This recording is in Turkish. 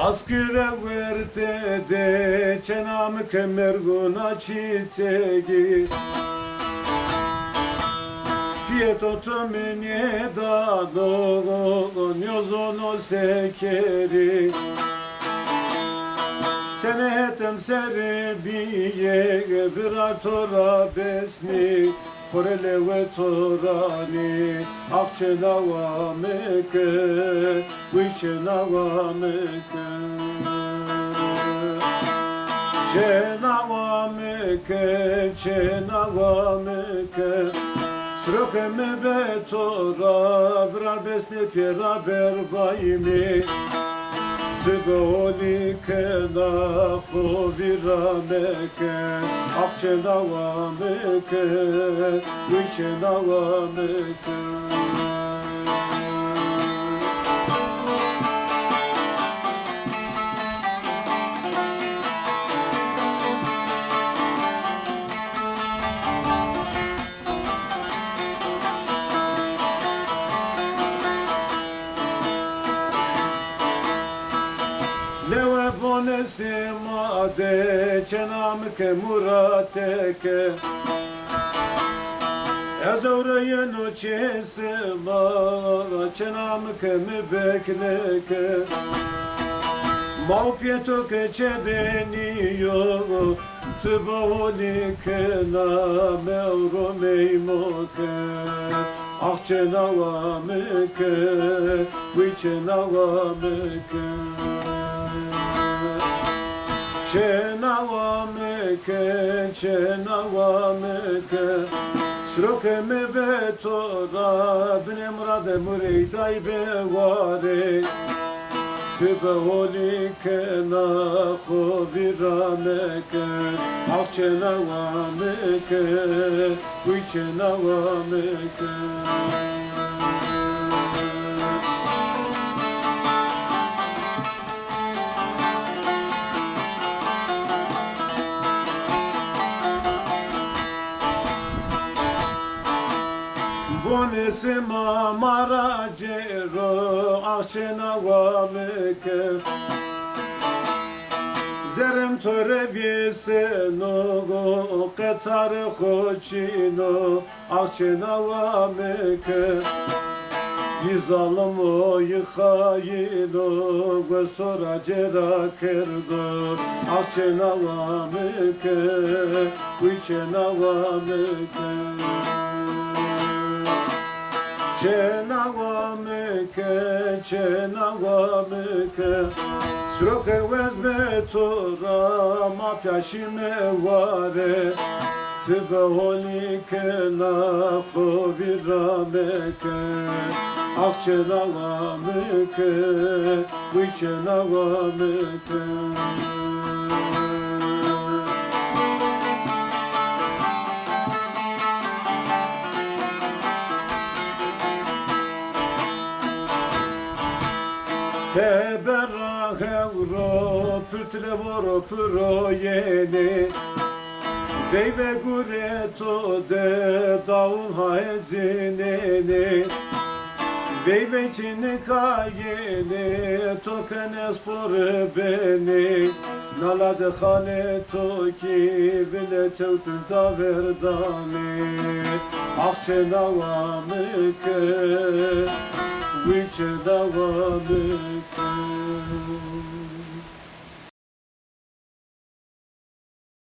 Askıra verte de çenam kemerguna çiçeği Pieto mene da do nyozono sekeri Tenehetem serbiye virar tora besni Korele ve torani akçenava meke Viçenava meke Çenava meke Çenava meke Sroke me betora Vrar besni pjera berbajmi Tgoli kena khovira meke Akçenava meke Viçenava meke Leve bonesi made çenam ke murateke Ezoreye noçesi ma çenam ke mi bekleke Mavpieto ke çebeniyo Tboli ke na mevro meymoke Ah çenava meke Viçenava meke Çenava meke, çenava meke Sroke me betora Bine murade mureyday bevare Tübe holi kena khovira meke Ah çenava meke, uy çenava meke Bonesi mamara cero Akçenava meke Zerem tore vieseno Qețare hoçino Akçenava meke Yizalım o yıkhayino Göstora cera kerdor Akçenava meke Viçenava meke Çenava meke, çenava meke Sroke vezme tora ma pjaşime vare Tbe holi kena khovira meke Ah çenava meke, viçenava meke Tebera hevro pürtle voro projeni Beyve gureto de daun haezineni Beyve çini kayeni tokene spor beni Nalade khane toki bile çevtun taverdani Ah çenava meke Viçenava meke